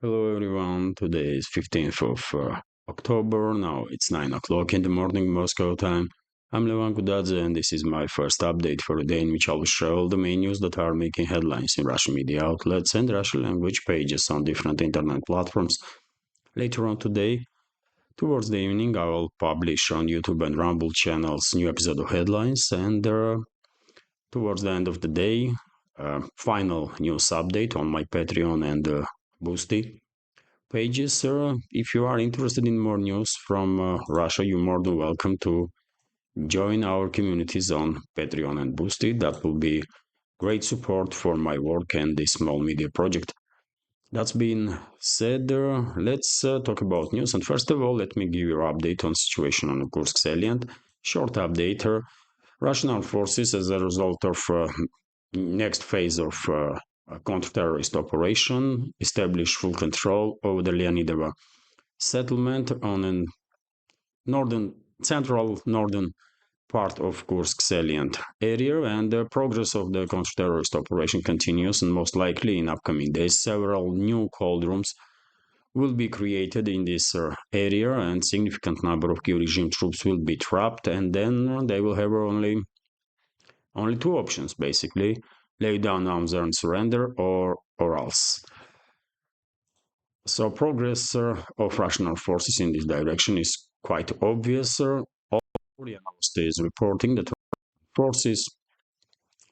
Hello everyone, today is 15th of October, now it's 9 o'clock in the morning Moscow time. I'm Levan Kudadze and this is my first update for the day in which I will share all the main news that are making headlines in Russian media outlets and Russian language pages on different internet platforms. Later on today, towards the evening, I will publish on YouTube and Rumble channels new episode of headlines and towards the end of the day, final news update on my Patreon and Boosty pages. If you are interested in more news from Russia, you're more than welcome to join our communities on Patreon and Boosty. That will be great support for my work and this small media project. That's been said. Let's talk about news. And first of all, let me give you an update on situation on the Kursk salient. Short update. Russian armed forces, as a result of next phase of a counter-terrorist operation, established full control over the Leonidovo settlement on a central northern part of Kursk salient area, and the progress of the counter-terrorist operation continues, and most likely in upcoming days several new cold rooms will be created in this area, and significant number of Kyiv regime troops will be trapped, and then they will have only two options, basically: lay down arms and surrender, or else. So progress of Russian armed forces in this direction is quite obvious. Already is reporting that forces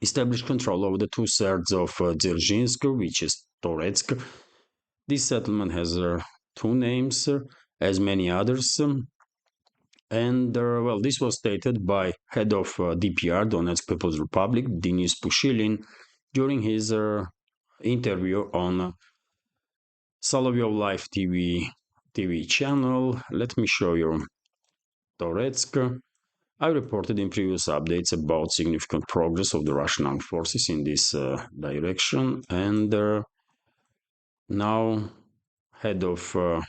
established control over the two-thirds of Dzerzhinsk, which is Toretsk. This settlement has two names, as many others. And well, this was stated by head of DPR, Donetsk People's Republic, Denis Pushilin, during his interview on Solovyov Live TV channel. Let me show you Toretsk. I reported in previous updates about significant progress of the Russian armed forces in this direction, and now head of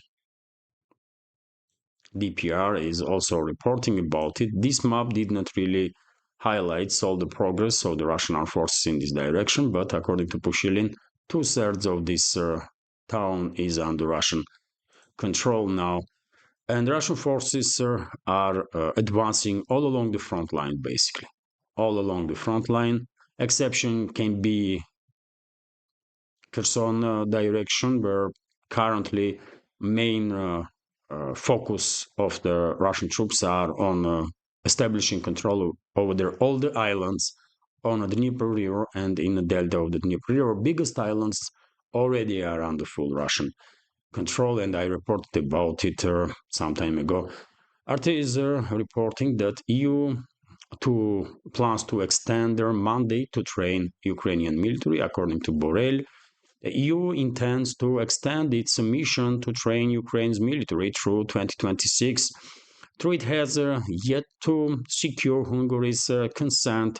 DPR is also reporting about it. This map did not really highlight all the progress of the Russian armed forces in this direction, but according to Pushilin, two-thirds of this town is under Russian control now, and Russian forces are advancing all along the front line, basically. All along the front line. Exception can be Kherson direction, where currently main focus of the Russian troops are on establishing control over all the islands on the Dnieper River and in the delta of the Dnieper River. Biggest islands already are under full Russian control, and I reported about it some time ago. RT is reporting that EU plans to extend their mandate to train Ukrainian military, according to Borrell. The EU intends to extend its mission to train Ukraine's military through 2026, though it has yet to secure Hungary's consent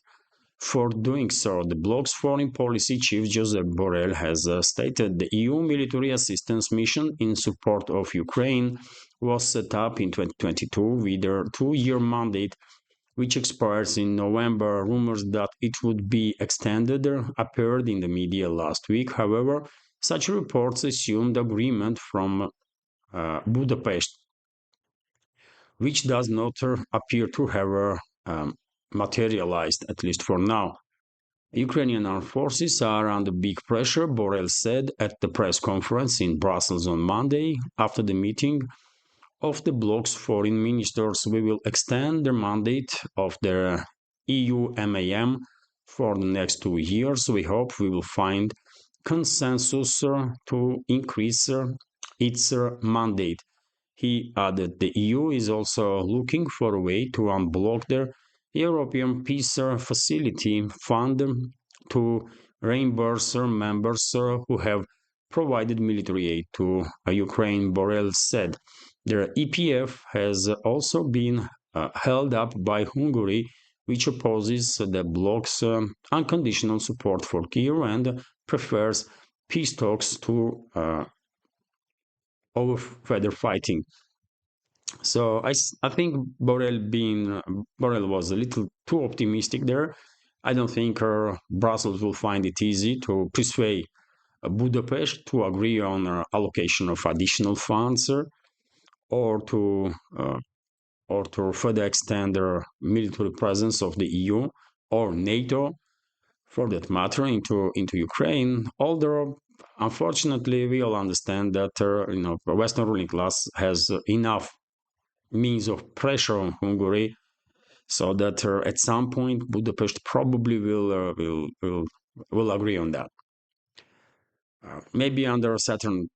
for doing so. The bloc's foreign policy chief Josep Borrell has stated the EU military assistance mission in support of Ukraine was set up in 2022 with a two-year mandate which expires in November. Rumors that it would be extended appeared in the media last week. However, such reports assumed agreement from Budapest, which does not appear to have materialized, at least for now. Ukrainian armed forces are under big pressure, Borrell said at the press conference in Brussels on Monday. After the meeting of the bloc's foreign ministers, we will extend the mandate of the EU MAM for the next 2 years. We hope we will find consensus to increase its mandate. He added the EU is also looking for a way to unblock the European Peace Facility Fund to reimburse members who have provided military aid to Ukraine, Borrell said. The EPF has also been held up by Hungary, which opposes the bloc's unconditional support for Kyiv and prefers peace talks to over further fighting. So I think Borrell was a little too optimistic there. I don't think Brussels will find it easy to persuade Budapest to agree on allocation of additional funds or to further extend their military presence of the EU or NATO, for that matter, into Ukraine. Although, unfortunately, we all understand that the Western ruling class has enough means of pressure on Hungary, so that at some point Budapest probably will agree on that. Maybe under certain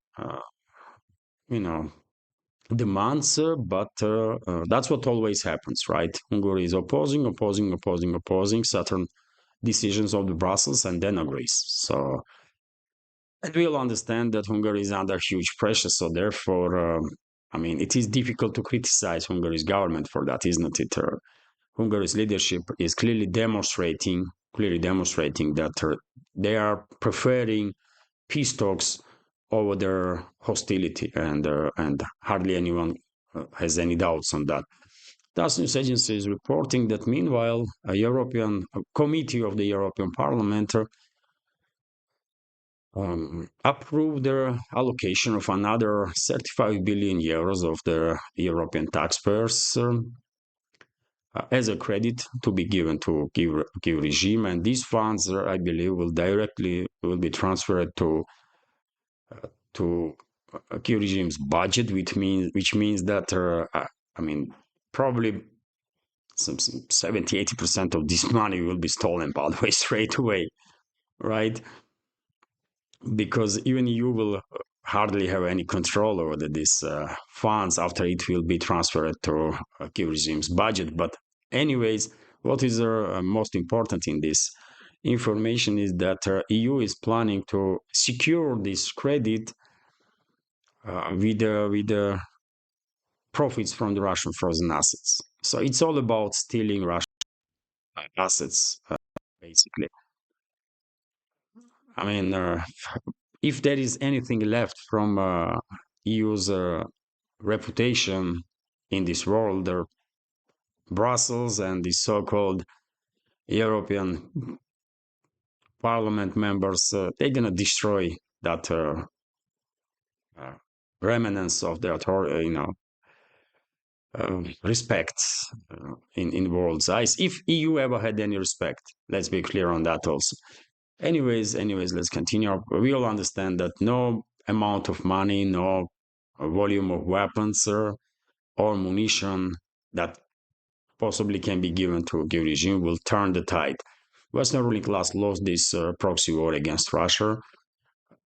demands, but that's what always happens, right? Hungary is opposing certain decisions of the Brussels and then agrees. So, and we'll understand that Hungary is under huge pressure. So therefore, it is difficult to criticize Hungary's government for that, isn't it? Hungary's leadership is clearly demonstrating that they are preferring peace talks over their hostility, and hardly anyone has any doubts on that. TASS news agency is reporting that meanwhile, a committee of the European Parliament approved their allocation of another 35 billion euros of the European taxpayers as a credit to be given to Kyiv regime, and these funds, I believe, will be transferred to Kyiv regime's budget, which means that probably some 70-80% of this money will be stolen, by the way, straight away, right? Because even EU will hardly have any control over these funds after it will be transferred to Kyiv regime's budget. But anyways, what is most important in this information is that EU is planning to secure this credit with the profits from the Russian frozen assets. So it's all about stealing Russian assets, basically. If there is anything left from EU's reputation in this world, Brussels and the so-called European Parliament members, they're going to destroy that remnants of their respect in world's eyes, if EU ever had any respect. Let's be clear on that also. Anyways, let's continue. We all understand that no amount of money, no volume of weapons or munition that possibly can be given to Kyiv regime will turn the tide. Western ruling class lost this proxy war against Russia,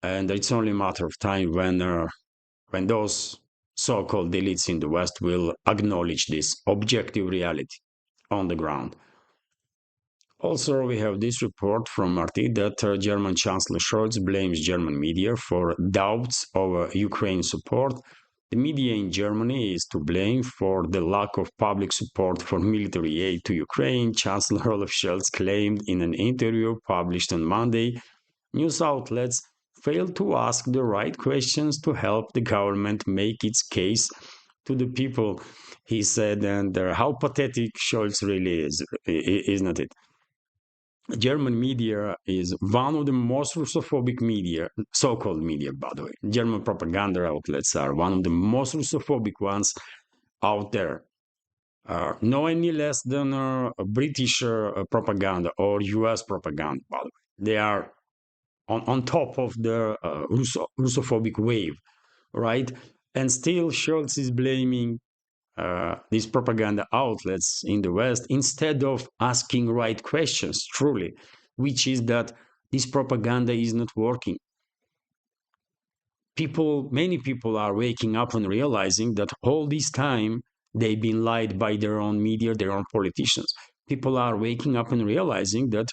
and it's only a matter of time when those so-called elites in the West will acknowledge this objective reality on the ground. Also, we have this report from RT that German Chancellor Schultz blames German media for doubts over Ukraine support. The media in Germany is to blame for the lack of public support for military aid to Ukraine, Chancellor Olaf Scholz claimed in an interview published on Monday. News outlets failed to ask the right questions to help the government make its case to the people, he said, and how pathetic Scholz really is, isn't it? German media is one of the most Russophobic media, so-called media, by the way. German propaganda outlets are one of the most Russophobic ones out there. No any less than British propaganda or US propaganda, by the way. They are on top of the Russophobic wave, right? And still Scholz is blaming these propaganda outlets in the West instead of asking right questions, truly, which is that this propaganda is not working. Many people are waking up and realizing that all this time they've been lied by their own media, their own politicians. People are waking up and realizing that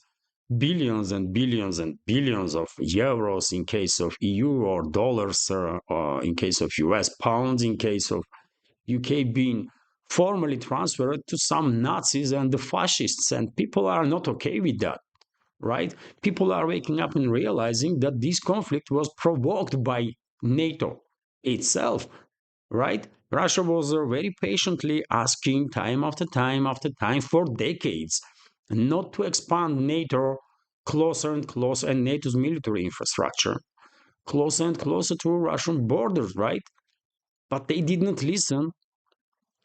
billions and billions and billions of euros in case of EU, or dollars in case of US, pounds in case of UK, being formally transferred to some Nazis and the fascists, and people are not okay with that, right? People are waking up and realizing that this conflict was provoked by NATO itself, right? Russia was very patiently asking time after time after time for decades not to expand NATO closer and closer, and NATO's military infrastructure. closer and closer to Russian borders, right? But they did not listen.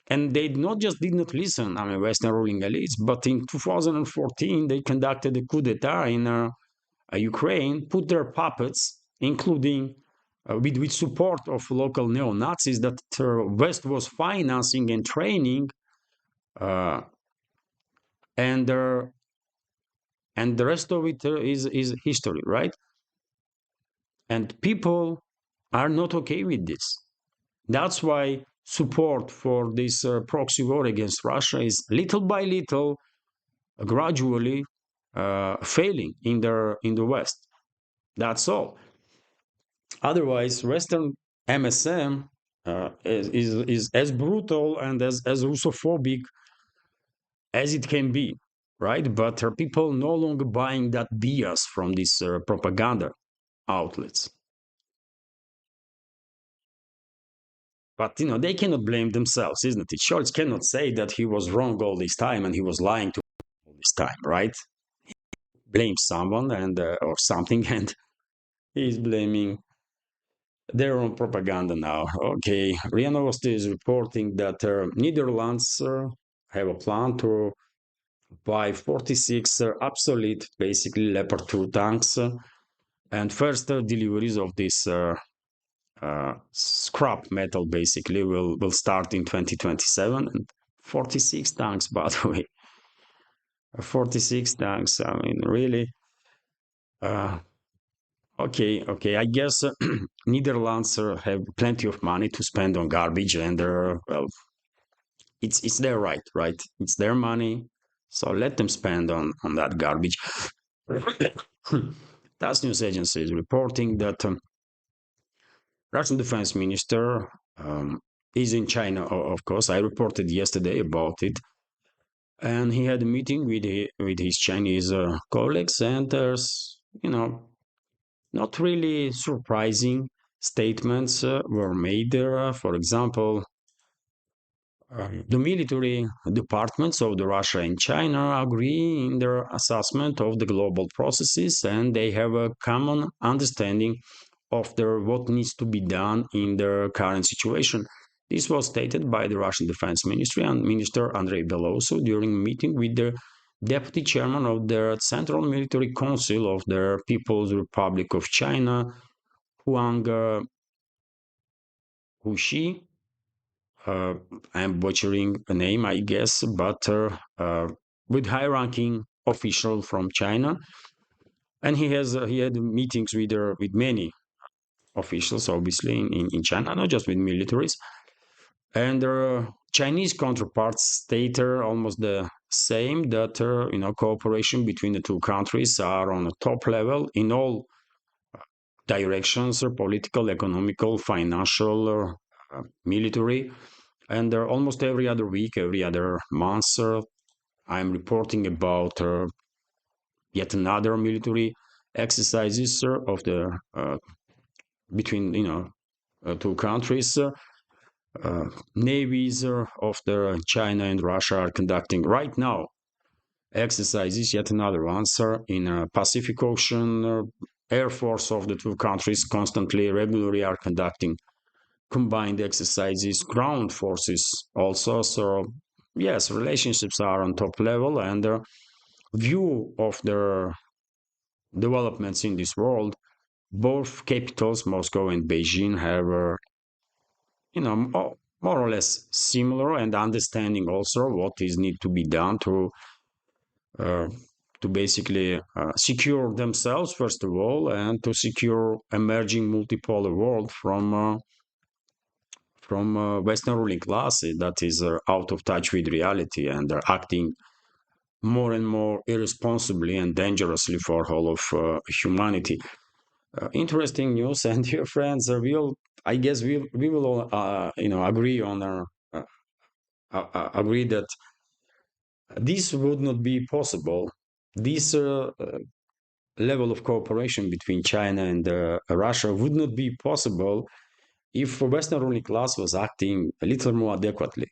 And they not just did not listen, I mean, Western ruling elites, but in 2014, they conducted a coup d'etat in Ukraine, put their puppets, including with support of local neo-Nazis that West was financing and training, uh, and and the rest of it is history, right? And people are not okay with this. That's why support for this proxy war against Russia is little by little, gradually failing in the West. That's all. Otherwise, Western MSM is as brutal and as Russophobic as it can be, right? But are people no longer buying that BS from these propaganda outlets? But they cannot blame themselves, isn't it? Schultz cannot say that he was wrong all this time and he was lying to all this time, right? Blame someone and or something, and he's blaming their own propaganda now. Okay, RIA Novosti is reporting that Netherlands have a plan to buy 46 obsolete, basically Leopard 2 tanks, and first deliveries of this scrap metal basically will start in 2027. And 46 tanks, by the way, 46 tanks. I mean, really. Uh, okay. I guess Netherlands have plenty of money to spend on garbage, and well, it's their right, right? It's their money, so let them spend on that garbage. TASS news agency is reporting that Russian defense minister is in China. Of course, I reported yesterday about it, and he had a meeting with his Chinese colleagues, and there's not really surprising statements were made there. For example, the military departments of the Russia and China agree in their assessment of the global processes, and they have a common understanding of what needs to be done in the current situation. This was stated by the Russian Defense Ministry and Minister Andrei Belousov during a meeting with the deputy chairman of the Central Military Council of the People's Republic of China, Huang Hushi. I'm butchering the name, I guess, but with high-ranking official from China, and he had meetings with many officials, obviously in China, not just with militaries, and their Chinese counterparts stated almost the same, that cooperation between the two countries are on a top level in all directions: political, economical, financial, military. And almost every other week, every other month, I'm reporting about yet another military exercises of the between two countries. Navies of the China and Russia are conducting right now exercises, yet another answer in Pacific Ocean. Air Force of the two countries constantly, regularly are conducting combined exercises, ground forces also. So yes, relationships are on top level, and the view of the developments in this world, both capitals, Moscow and Beijing, have more or less similar, and understanding also what is need to be done uh, to basically secure themselves first of all, and to secure emerging multipolar world from Western ruling class that is out of touch with reality, and are acting more and more irresponsibly and dangerously for all of humanity. Interesting news, and dear friends, I guess we will all agree on agree that this would not be possible. This level of cooperation between China and Russia would not be possible if Western ruling class was acting a little more adequately.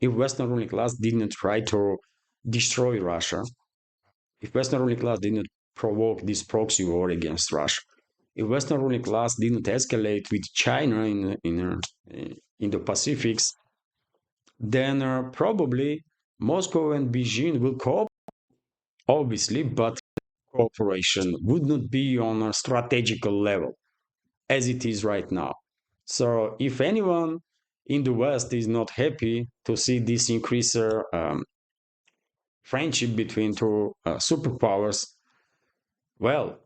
If Western ruling class didn't try to destroy Russia, if Western ruling class didn't provoke this proxy war against Russia, if Western ruling class didn't escalate with China in the Pacifics, then probably Moscow and Beijing will cooperate, obviously, but cooperation would not be on a strategical level as it is right now. So if anyone in the West is not happy to see this increase friendship between two superpowers, well,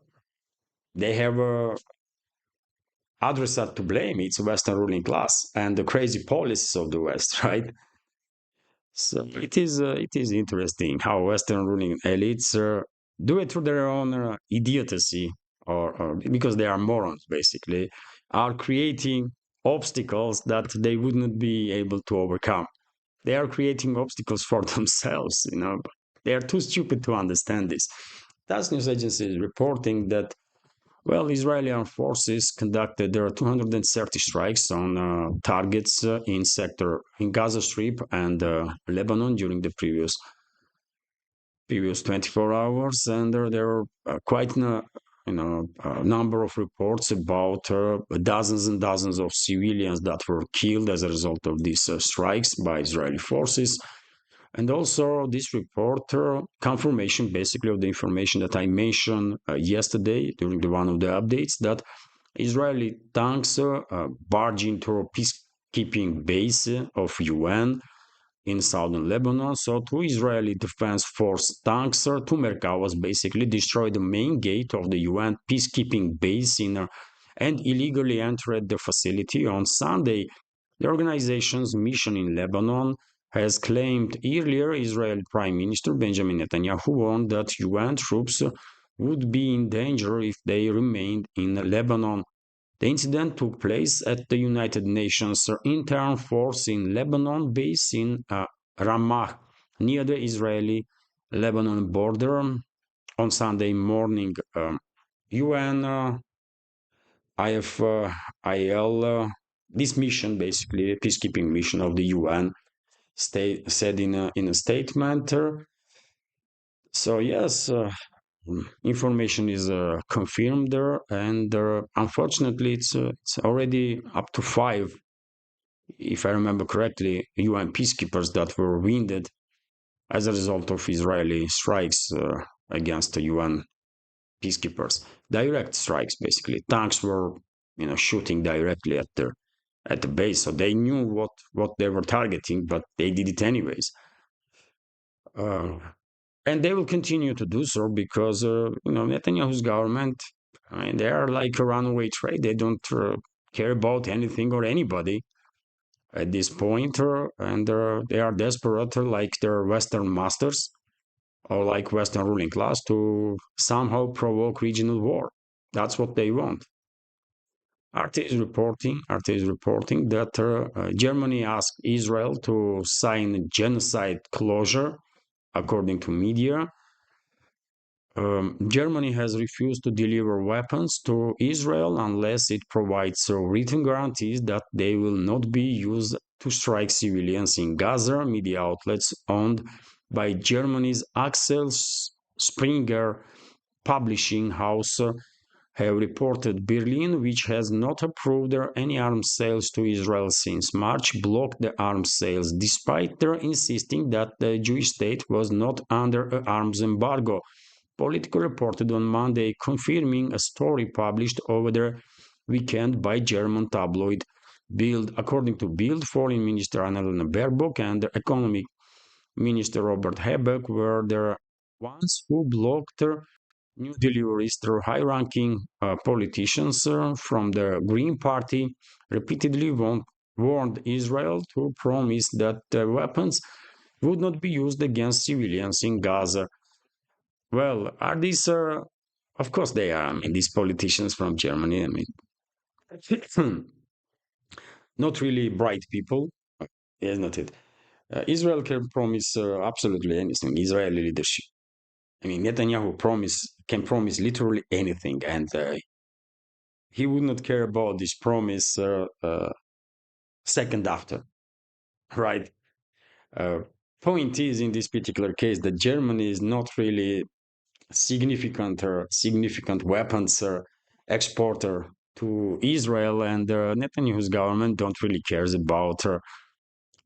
they have a adversary to blame. It's Western ruling class and the crazy policies of the West, right? So it is interesting how Western ruling elites do it through their own idiocy, or because they are morons, basically, are creating obstacles that they would not be able to overcome. They are creating obstacles for themselves, you know. They are too stupid to understand this. TASS news agency is reporting that, well, Israeli armed forces conducted there are 230 strikes on targets in sector in Gaza Strip and Lebanon during the previous 24 hours, and there were quite a number of reports about dozens and dozens of civilians that were killed as a result of these strikes by Israeli forces. And also this report, confirmation basically of the information that I mentioned yesterday during one of the updates, that Israeli tanks barged into a peacekeeping base of UN in southern Lebanon. So two Israeli Defense Force tanks, two Merkavas, basically destroyed the main gate of the UN peacekeeping base and illegally entered the facility on Sunday. The organization's mission in Lebanon has claimed earlier Israeli Prime Minister Benjamin Netanyahu warned that UN troops would be in danger if they remained in Lebanon. The incident took place at the United Nations Intern Force in Lebanon base in Ramah, near the Israeli-Lebanon border on Sunday morning. UN, IFIL, this mission, basically a peacekeeping mission of the UN, said in a statement. So yes, information is confirmed there, and unfortunately, it's already up to 5, if I remember correctly, UN peacekeepers that were wounded as a result of Israeli strikes against the UN peacekeepers. Direct strikes, basically. Tanks were, shooting directly at the base, so they knew what they were targeting, but they did it anyways. And they will continue to do so because, Netanyahu's government, I mean, they are like a runaway trade. They don't care about anything or anybody at this point, and they are desperate, like their Western masters or like Western ruling class, to somehow provoke regional war. That's what they want. RT is reporting that Germany asked Israel to sign genocide closure, according to media. Germany has refused to deliver weapons to Israel unless it provides written guarantees that they will not be used to strike civilians in Gaza. Media outlets owned by Germany's Axel Springer publishing house have reported Berlin, which has not approved any arms sales to Israel since March, blocked the arms sales, despite their insisting that the Jewish state was not under an arms embargo. Politico reported on Monday, confirming a story published over the weekend by German tabloid Bild. According to Bild, Foreign Minister Annalena Baerbock and the Economic Minister Robert Habeck were the ones who blocked new deliveries. Their high-ranking politicians from the Green Party repeatedly warned Israel to promise that weapons would not be used against civilians in Gaza. Well, are these, of course they are, I mean, these politicians from Germany, I mean, not really bright people, is not it? Israel can promise absolutely anything, Israeli leadership. I mean, Netanyahu can promise literally anything, and he would not care about this promise second after, right? Uh, Point is, in this particular case, that Germany is not really significant weapons exporter to Israel, and Netanyahu's government don't really cares about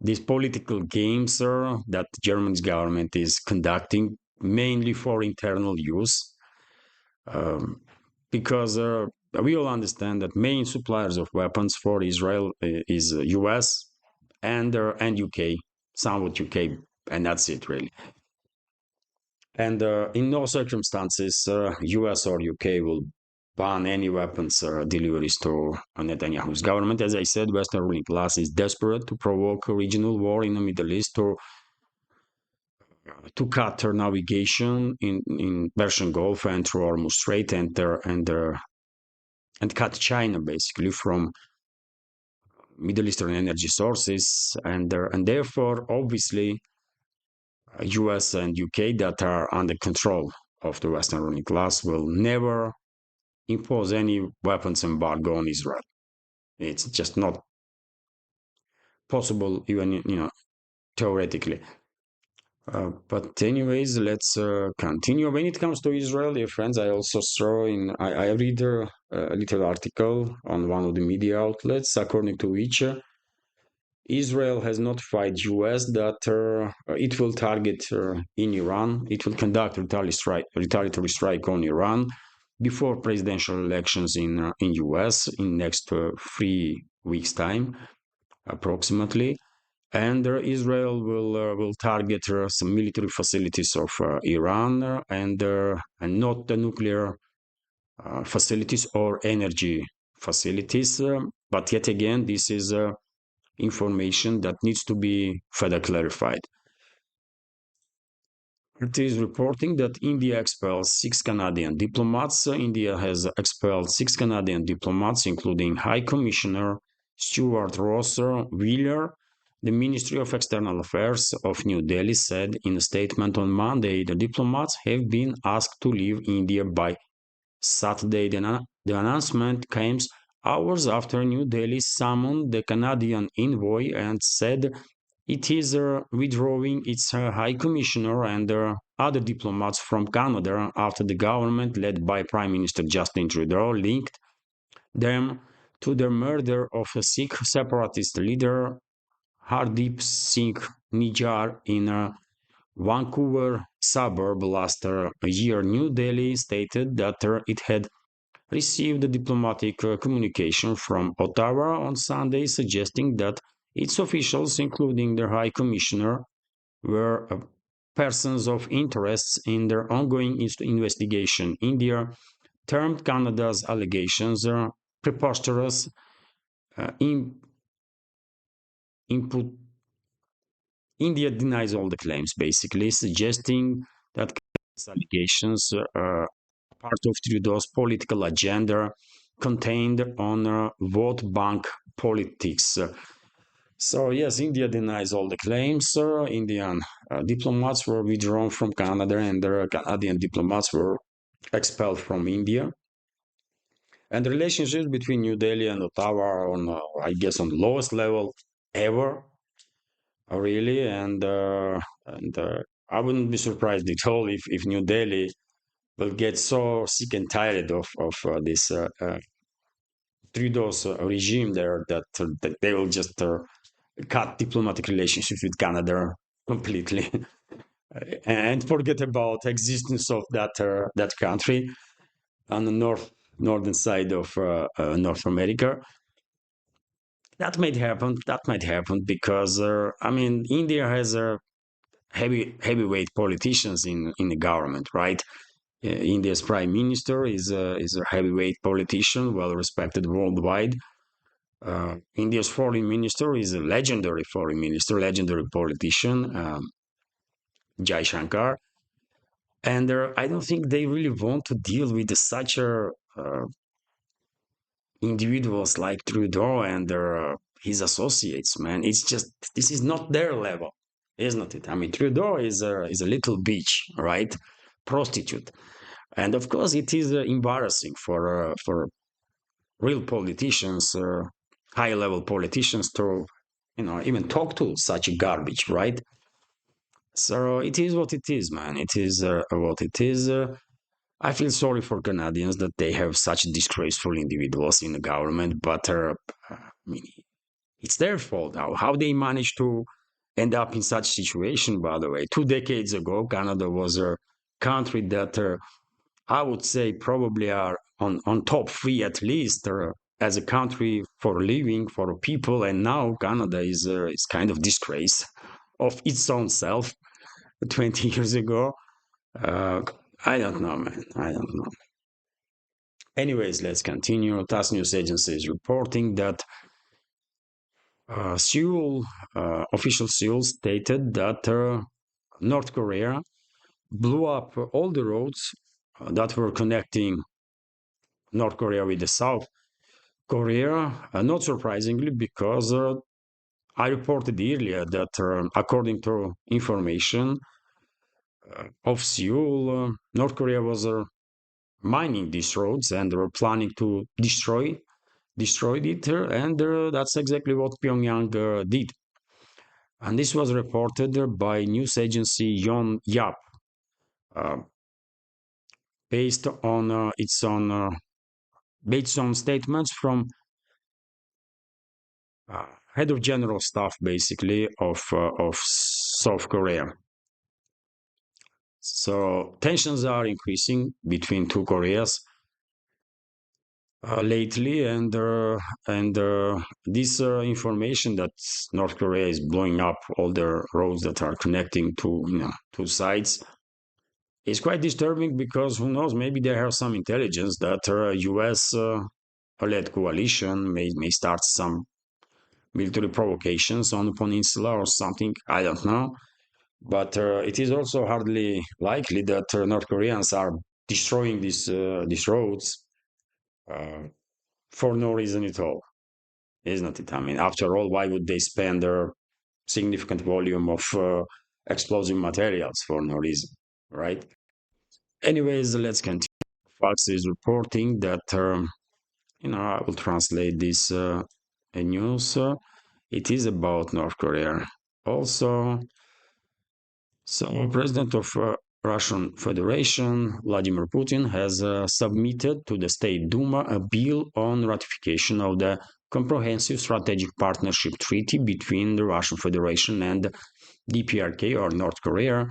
these political games that German's government is conducting mainly for internal use, um, because we all understand that main suppliers of weapons for Israel is US and UK, somewhat UK, and that's it really. And in no circumstances, US or UK will ban any weapons deliveries to Netanyahu's government. As I said, Western ruling class is desperate to provoke a regional war in the Middle East to cut their navigation in Persian Gulf and through Hormuz Strait and cut China basically from Middle Eastern energy sources, and therefore, obviously, US and UK that are under control of the Western ruling class will never impose any weapons embargo on Israel. It's just not possible, even theoretically. But anyways, let's continue. When it comes to Israel, dear friends, I also saw I read a little article on one of the media outlets, according to which Israel has notified US that it will target in Iran, it will conduct retaliatory strike on Iran before presidential elections in US in next 3 weeks time, approximately. And Israel will target some military facilities of Iran and not the nuclear facilities or energy facilities. But yet again, this is information that needs to be further clarified. It is reporting that India expels 6 Canadian diplomats. India has expelled 6 Canadian diplomats, including High Commissioner Stuart Ross Wheeler. The Ministry of External Affairs of New Delhi said in a statement on Monday the diplomats have been asked to leave India by Saturday. The announcement comes hours after New Delhi summoned the Canadian envoy and said it is withdrawing its High Commissioner and other diplomats from Canada after the government, led by Prime Minister Justin Trudeau, linked them to the murder of a Sikh separatist leader Hardeep Singh Nijjar in a Vancouver suburb last year. New Delhi stated that it had received a diplomatic communication from Ottawa on Sunday suggesting that its officials, including the High Commissioner, were persons of interest in their ongoing investigation. India termed Canada's allegations preposterous input. India denies all the claims, basically, suggesting that Canada's allegations are part of Trudeau's political agenda contained on vote bank politics. So yes, India denies all the claims. Indian diplomats were withdrawn from Canada, and the Canadian diplomats were expelled from India. And the relationships between New Delhi and Ottawa are on, I guess, on the lowest level ever, really. And I wouldn't be surprised at all if New Delhi will get so sick and tired of this Trudeau's regime there that they will just cut diplomatic relationships with Canada completely and forget about existence of that country on the northern side of North America. That might happen. That might happen because I mean India has heavyweight politicians in the government, right? India's prime minister is a heavyweight politician, well respected worldwide. India's foreign minister is a legendary foreign minister, legendary politician, Jai Shankar. And I don't think they really want to deal with such individuals like Trudeau and his associates, man. It's just, this is not their level, isn't it? I mean, Trudeau is a little bitch, right? Prostitute. And of course, it is embarrassing for real politicians, high-level politicians, to even talk to such garbage, right? So it is what it is, man. It is what it is. I feel sorry for Canadians that they have such disgraceful individuals in the government, but I mean, it's their fault now. How they managed to end up in such situation, by the way. 2 decades ago, Canada was a country that I would say probably are on top three at least as a country for living for people. And now Canada is kind of disgrace of its own self 20 years ago. Uh, I don't know, man. I don't know. Anyways, let's continue. TASS news agency is reporting that Seoul, official Seoul stated that North Korea blew up all the roads that were connecting North Korea with the South Korea, not surprisingly, because I reported earlier that according to information of Seoul, North Korea was mining these roads and they were planning to destroyed it, and that's exactly what Pyongyang did. And this was reported by news agency Yonhap, uh, based on based on statements from head of general staff, basically of South Korea. So tensions are increasing between two Koreas lately, and this information that North Korea is blowing up all the roads that are connecting to two sides is quite disturbing, because who knows, maybe they have some intelligence that U.S. Led coalition may start some military provocations on the peninsula or something. I don't know. But it is also hardly likely that North Koreans are destroying these roads for no reason at all, isn't it? I mean, after all, why would they spend their significant volume of explosive materials for no reason, right? Anyways, let's continue. Fox is reporting that, I will translate this news. It is about North Korea. Also, so, President of Russian Federation, Vladimir Putin, has submitted to the State Duma a bill on ratification of the Comprehensive Strategic Partnership Treaty between the Russian Federation and DPRK, or North Korea.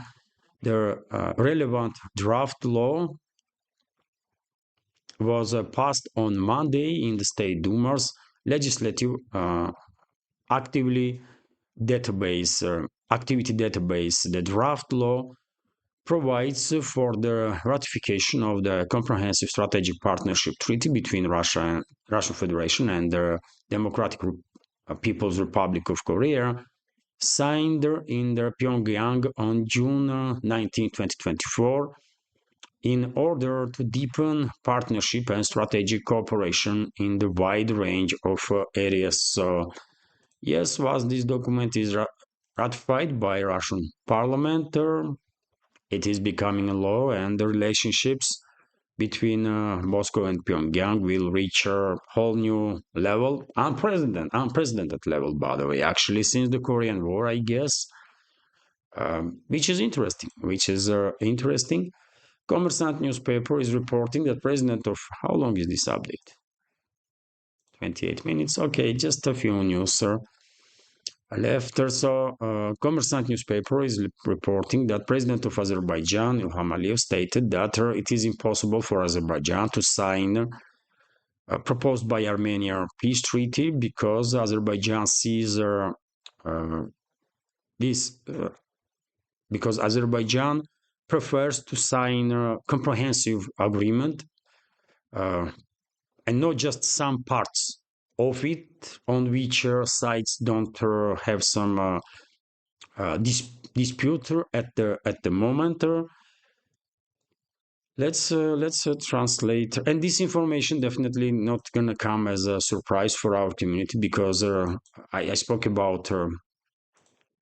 The relevant draft law was passed on Monday in the State Duma's legislative activity database. The draft law provides for the ratification of the Comprehensive Strategic Partnership Treaty between Russian Federation and the Democratic People's Republic of Korea, signed in the Pyongyang on June 19, 2024, in order to deepen partnership and strategic cooperation in the wide range of areas. So, yes, once this document is ratified by Russian parliament, it is becoming a law, and the relationships between Moscow and Pyongyang will reach a whole new level, unprecedented level, by the way, actually, since the Korean War, I guess, which is interesting. Kommersant newspaper is reporting that president of, how long is this update? 28 minutes. Okay, just a few news, sir. Left. So, Kommersant newspaper is reporting that President of Azerbaijan, Ilham Aliyev, stated that it is impossible for Azerbaijan to sign proposed by Armenia peace treaty, because Azerbaijan sees this because Azerbaijan prefers to sign a comprehensive agreement and not just some parts of it on which sides don't have some dispute at the moment. Let's translate, and this information definitely not gonna come as a surprise for our community, because I spoke about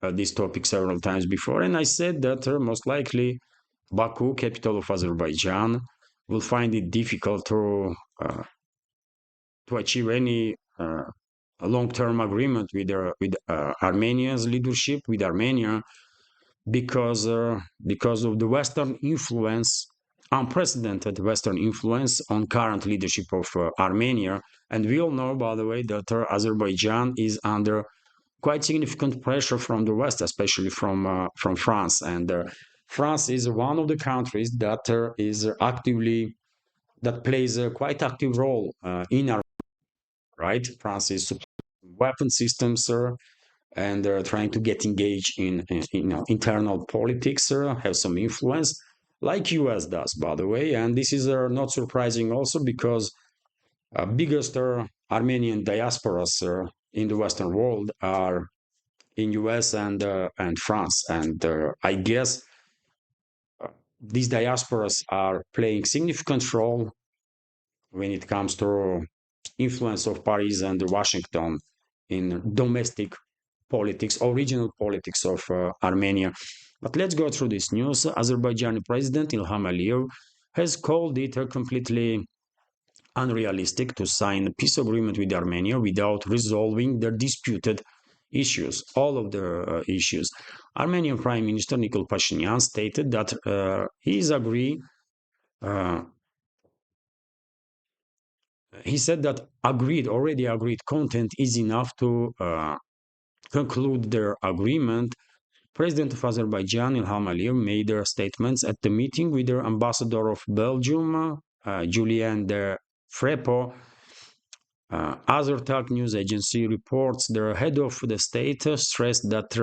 this topic several times before, and I said that most likely Baku, capital of Azerbaijan, will find it difficult to achieve any long-term agreement with Armenia's leadership, with Armenia, because of the Western influence unprecedented Western influence on current leadership of Armenia. And we all know, by the way, that Azerbaijan is under quite significant pressure from the West, especially from France. And France is one of the countries that is actively that plays a quite active role in our right. France is supplying weapon systems and trying to get engaged in internal politics, have some influence, like US does, by the way. And this is not surprising also because biggest Armenian diasporas in the Western world are in US and France. And I guess these diasporas are playing significant role when it comes to influence of Paris and Washington in domestic politics or regional politics of Armenia. But let's go through this news. Azerbaijani President Ilham Aliyev has called it completely unrealistic to sign a peace agreement with Armenia without resolving the disputed issues, all of the issues. Armenian Prime Minister Nikol Pashinyan stated that uh, he said that already agreed content is enough to conclude their agreement. President of Azerbaijan, Ilham Aliyev, made statements at the meeting with the ambassador of Belgium, Julien de Frepo. Azertag news agency reports the head of the state stressed that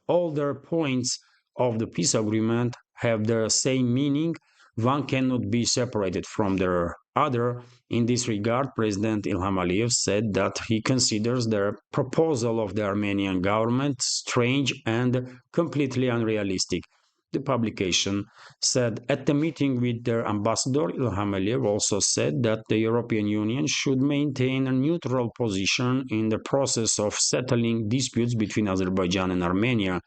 all the points of the peace agreement have the same meaning. One cannot be separated from the other. In this regard, President Ilham Aliyev said that he considers the proposal of the Armenian government strange and completely unrealistic. The publication said at the meeting with their ambassador, Ilham Aliyev also said that the European Union should maintain a neutral position in the process of settling disputes between Azerbaijan and Armenia.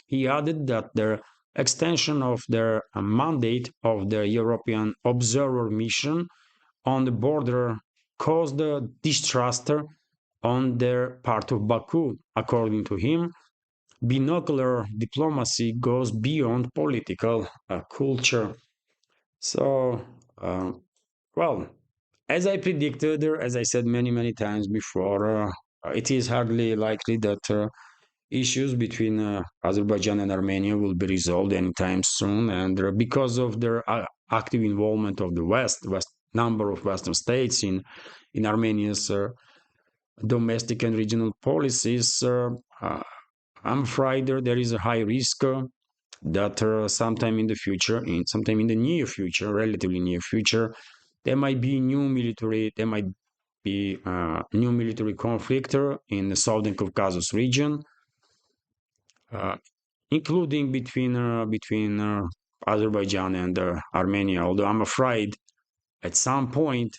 He added that the extension of the mandate of the European observer mission on the border caused distrust on their part of Baku. According to him, binocular diplomacy goes beyond political culture. So, well, as I predicted, or as I said many times before, it is hardly likely that issues between Azerbaijan and Armenia will be resolved anytime soon. And because of their active involvement of the West number of Western states in Armenia's domestic and regional policies, I'm afraid there is a high risk that sometime in the future, sometime in the near future, relatively near future, there might be new military conflict in the Southern Caucasus region, including between Azerbaijan and Armenia. Although I'm afraid at some point,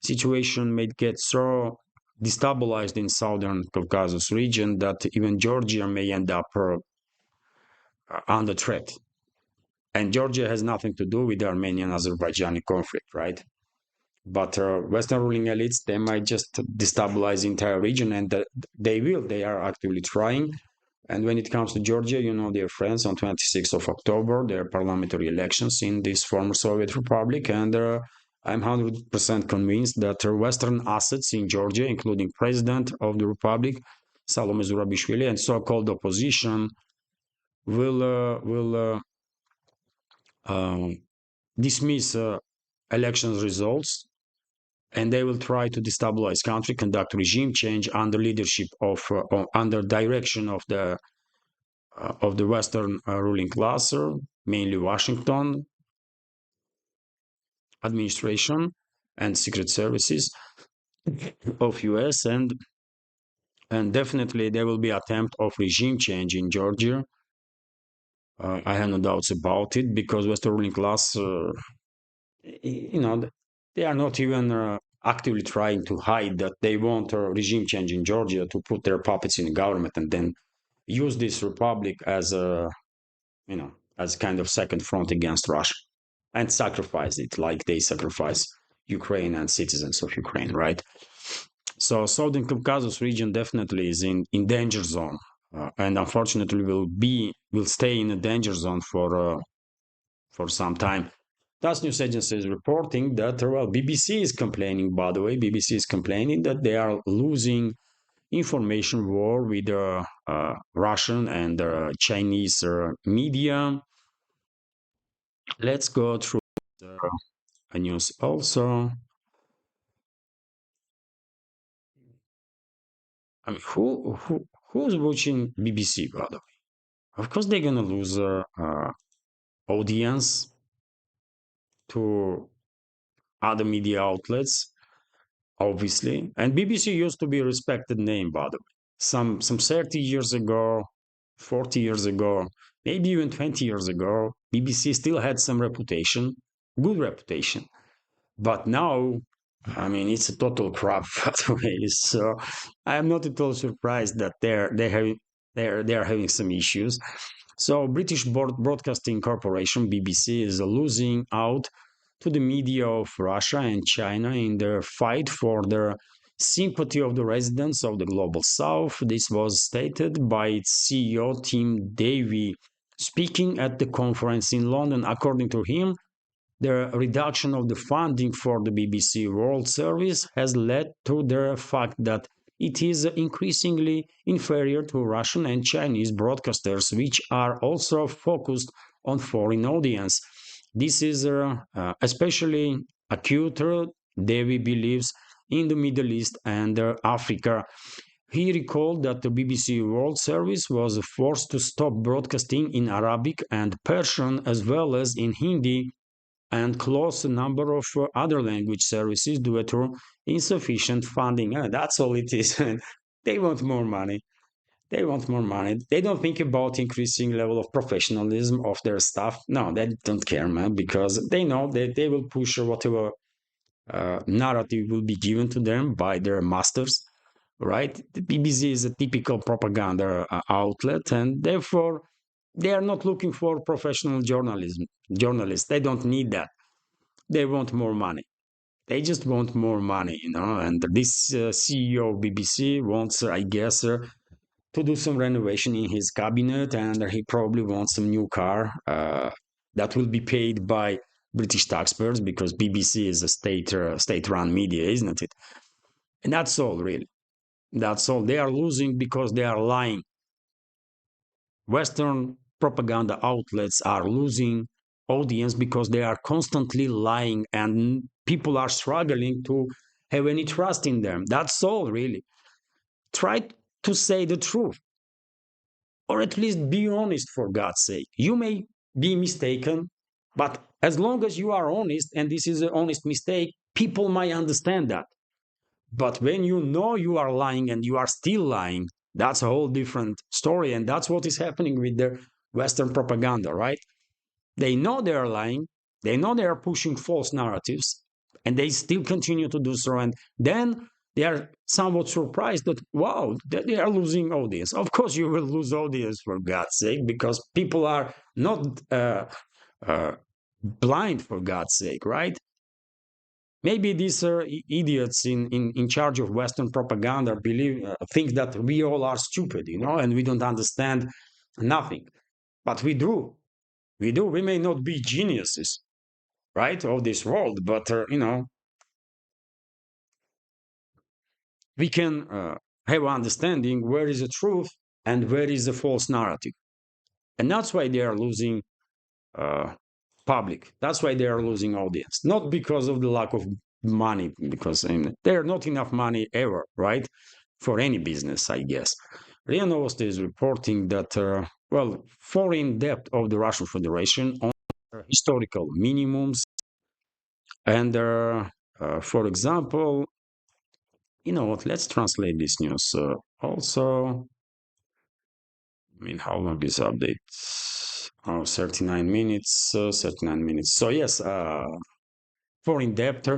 situation may get so destabilized in Southern Caucasus region that even Georgia may end up under threat. And Georgia has nothing to do with the Armenian-Azerbaijani conflict, right? But Western ruling elites, they might just destabilize the entire region, and they are actively trying. And when it comes to Georgia, dear friends, on 26th of October, there are parliamentary elections in this former Soviet republic, and I'm 100% convinced that Western assets in Georgia, including President of the Republic, Salome Zurabishvili, and so-called opposition, will dismiss elections results, and they will try to destabilize country, conduct regime change under leadership of under direction of the Western ruling class, mainly Washington administration and secret services of US, and definitely there will be attempt of regime change in Georgia. I have no doubts about it, because Western ruling class, they are not even actively trying to hide that they want a regime change in Georgia to put their puppets in the government and then use this republic as as kind of second front against Russia and sacrifice it like they sacrifice Ukraine and citizens of Ukraine, right? So Southern Caucasus region definitely is in danger zone, and unfortunately will stay in a danger zone for some time. Thus, news agency is reporting that, well, BBC is complaining, by the way, BBC is complaining that they are losing information war with Russian and Chinese media. Let's go through the news also. I mean, who's watching BBC, by the way? Of course, they're gonna lose audience to other media outlets, obviously. And BBC used to be a respected name, by the way. Some 30 years ago, 40 years ago, maybe even 20 years ago, BBC still had some reputation, good reputation. But now, I mean, it's a total crap, by the way. So I am not at all surprised that they're having some issues. So British Broadcasting Corporation, BBC, is losing out to the media of Russia and China in their fight for the sympathy of the residents of the global south. This was stated by its CEO, Tim Davie, speaking at the conference in London. According to him, the reduction of the funding for the BBC World Service has led to the fact that it is increasingly inferior to Russian and Chinese broadcasters, which are also focused on foreign audience. This is especially acute, Devi believes, in the Middle East and Africa. He recalled that the BBC World Service was forced to stop broadcasting in Arabic and Persian as well as in Hindi and close a number of other language services due to insufficient funding. That's all it is. They want more money. They want more money. They don't think about increasing level of professionalism of their staff. No, they don't care, man, because they know that they will push whatever narrative will be given to them by their masters, right? The BBC is a typical propaganda outlet, and therefore they are not looking for professional journalism. Journalists, they don't need that. They want more money. They just want more money, you know. And this CEO of BBC wants, I guess, to do some renovation in his cabinet, and he probably wants some new car that will be paid by British taxpayers because BBC is a state-run media, isn't it? And that's all, really. That's all. They are losing because they are lying. Western propaganda outlets are losing audience because they are constantly lying and people are struggling to have any trust in them. That's all, really. Try to say the truth, or at least be honest, for God's sake. You may be mistaken, but as long as you are honest, and this is an honest mistake, people might understand that. But when you know you are lying and you are still lying, that's a whole different story. And that's what is happening with the Western propaganda, right? They know they are lying, they know they are pushing false narratives, and they still continue to do so. And then they are somewhat surprised that, wow, they are losing audience. Of course, you will lose audience, for God's sake, because people are not blind, for God's sake, right? Maybe these idiots in charge of Western propaganda think that we all are stupid, you know, and we don't understand nothing. But we do. We do. We may not be geniuses, right, of this world, but you know, we can have understanding where is the truth and where is the false narrative, and that's why they are losing uh, public. That's why they are losing audience, not because of the lack of money, because I mean, there are not enough money ever, right, for any business, I guess. RIA Novosti is reporting that, well, foreign debt of the Russian Federation on historical minimums. And for example, you know what, let's translate this news. Also, I mean, how long is update? Oh, 39 minutes, 39 minutes. So yes, foreign debt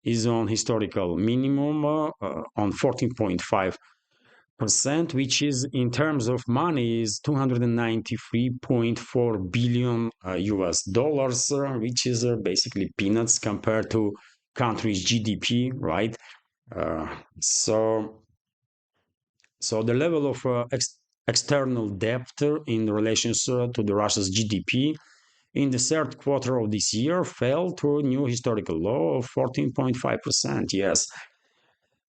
is on historical minimum on 14.5%, which is in terms of money is 293.4 billion US dollars, which is basically peanuts compared to country's GDP, right? Uh, so, so the level of external debt in relation to the Russia's GDP in the third quarter of this year fell to a new historical low of 14.5%. Yes.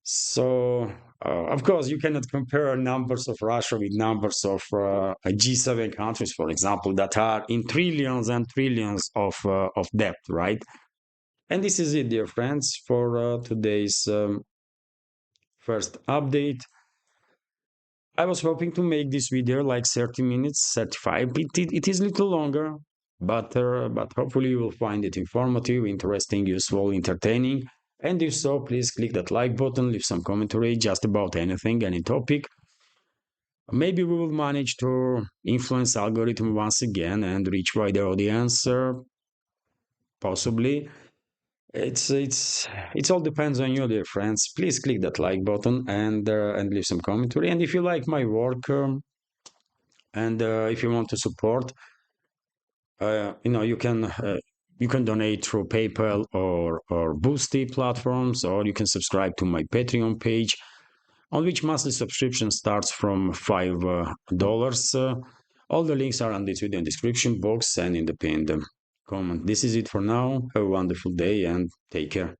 So, of course, you cannot compare numbers of Russia with numbers of G7 countries, for example, that are in trillions and trillions of debt, right? And this is it, dear friends, for today's first update. I was hoping to make this video like 30 minutes, 35. It is a little longer, but hopefully you will find it informative, interesting, useful, entertaining. And if so, please click that like button, leave some commentary just about anything, any topic. Maybe we will manage to influence algorithm once again and reach wider audience, possibly. It's all depends on you, dear friends. Please click that like button and leave some commentary. And if you like my work, and if you want to support, you can donate through PayPal or Boosty platforms, or you can subscribe to my Patreon page, on which monthly subscription starts from $5. All the links are on this video in description box and in the pinned comment. This is it for now. Have a wonderful day and take care.